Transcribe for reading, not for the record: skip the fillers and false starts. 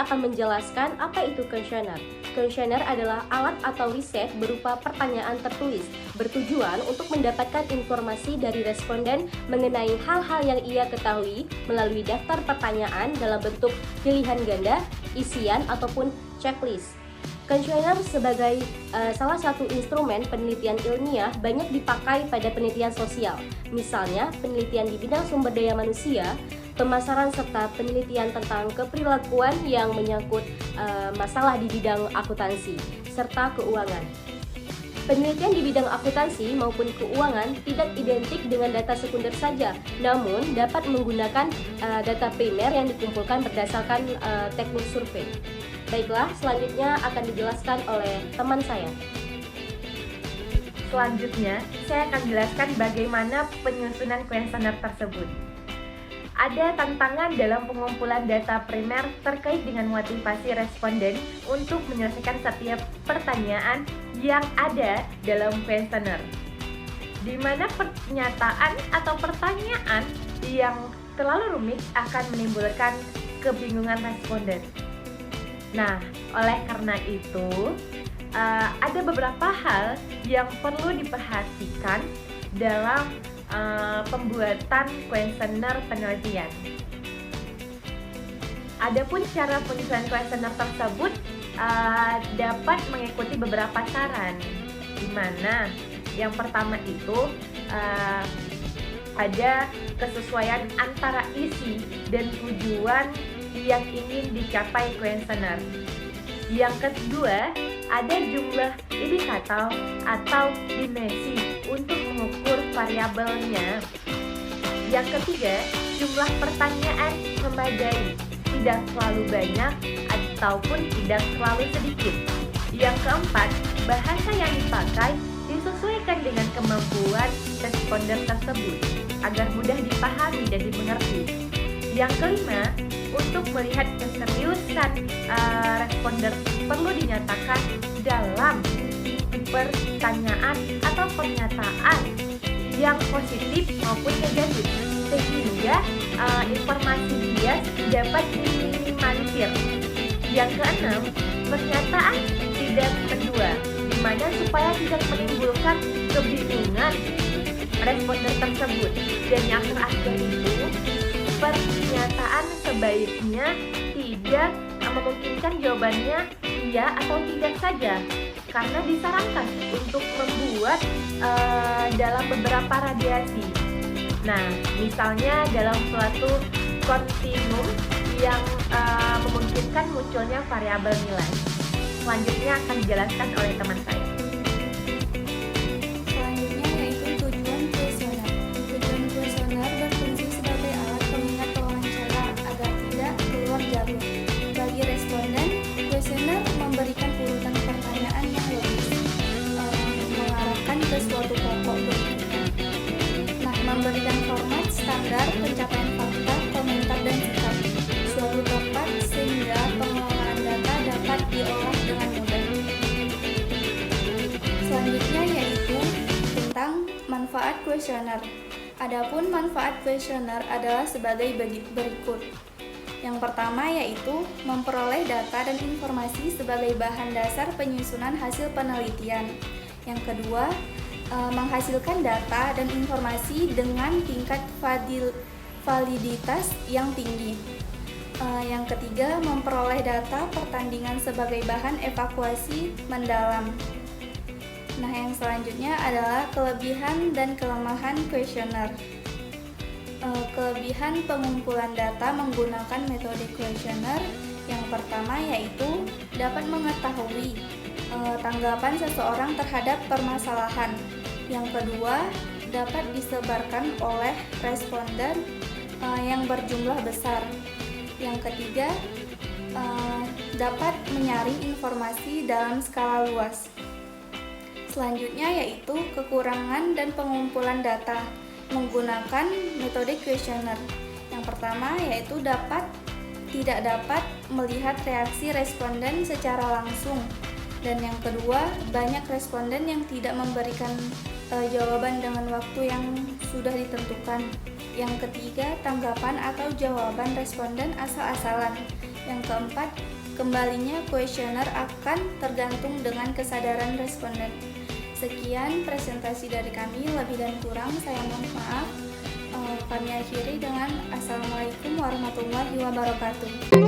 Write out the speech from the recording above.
akan menjelaskan apa itu kuesioner. Kuesioner adalah alat atau riset berupa pertanyaan tertulis, bertujuan untuk mendapatkan informasi dari responden mengenai hal-hal yang ia ketahui melalui daftar pertanyaan dalam bentuk pilihan ganda, isian, ataupun checklist. Kuesioner sebagai salah satu instrumen penelitian ilmiah banyak dipakai pada penelitian sosial, misalnya penelitian di bidang sumber daya manusia, pemasaran serta penelitian tentang keperilakuan yang menyangkut masalah di bidang akuntansi serta keuangan. Penelitian di bidang akuntansi maupun keuangan tidak identik dengan data sekunder saja, namun dapat menggunakan data primer yang dikumpulkan berdasarkan teknik survei. Baiklah, selanjutnya akan dijelaskan oleh teman saya. Selanjutnya, saya akan jelaskan bagaimana penyusunan kuesioner tersebut. Ada tantangan dalam pengumpulan data primer terkait dengan motivasi responden untuk menyelesaikan setiap pertanyaan yang ada dalam kuesioner, di mana pernyataan atau pertanyaan yang terlalu rumit akan menimbulkan kebingungan responden. Nah, oleh karena itu, ada beberapa hal yang perlu diperhatikan dalam pembuatan kuesioner penelitian. Adapun cara penyusunan kuesioner tersebut dapat mengikuti beberapa saran, di mana yang pertama itu ada kesesuaian antara isi dan tujuan yang ingin dicapai kuesioner. Yang kedua, ada jumlah indikator atau dimensi untuk mengukur variabelnya. Yang ketiga, jumlah pertanyaan memadai, tidak terlalu banyak ataupun tidak terlalu sedikit. Yang keempat, bahasa yang dipakai disesuaikan dengan kemampuan responden tersebut agar mudah dipahami dan dimengerti. Yang kelima, untuk melihat keseriusan responden perlu dinyatakan dalam pertanyaan atau pernyataan yang positif maupun negatif, sehingga informasi bias dapat diminimalisir. Yang keenam, pernyataan tidak mendua, di mana supaya tidak menimbulkan kebingungan responden tersebut. Dan yang terakhir itu, pernyataan sebaiknya tidak memungkinkan jawabannya iya atau tidak saja, karena disarankan untuk membuat dalam beberapa radiasi. Nah, misalnya dalam suatu kontinum yang memungkinkan munculnya variabel nilai. Selanjutnya akan dijelaskan oleh teman saya. Selanjutnya yaitu tujuan kuesioner. Tujuan kuesioner berfungsi sebagai alat pengingat wawancara agar tidak keluar jalur. Bagi responden, kuesioner memberikan urutan pertanyaan yang logis, mengarahkan ke suatu pokok berikutnya. Nah, memberikan format standar pencapaian fakta, komentar, dan sikap, suatu tempat sehingga pengelolaan data dapat diolah dengan mudah. Selanjutnya yaitu tentang manfaat kuesioner. Adapun manfaat kuesioner adalah sebagai berikut. Yang pertama yaitu memperoleh data dan informasi sebagai bahan dasar penyusunan hasil penelitian. Yang kedua, menghasilkan data dan informasi dengan tingkat validitas yang tinggi. Yang ketiga, memperoleh data pertandingan sebagai bahan evakuasi mendalam. Nah, yang selanjutnya adalah kelebihan dan kelemahan kuesioner. Kelebihan pengumpulan data menggunakan metode kuesioner yang pertama yaitu dapat mengetahui tanggapan seseorang terhadap permasalahan. Yang kedua, dapat disebarkan oleh responden yang berjumlah besar. Yang ketiga, dapat menyaring informasi dalam skala luas. Selanjutnya yaitu kekurangan dan pengumpulan data menggunakan metode kuesioner. Yang pertama yaitu tidak dapat melihat reaksi responden secara langsung. Dan yang kedua, banyak responden yang tidak memberikan jawaban dengan waktu yang sudah ditentukan. Yang ketiga, tanggapan atau jawaban responden asal-asalan. Yang keempat, Kembalinya kuesioner akan tergantung dengan kesadaran responden. Sekian presentasi dari kami, lebih dan kurang saya mohon maaf. Kami akhiri dengan Assalamualaikum warahmatullahi wabarakatuh.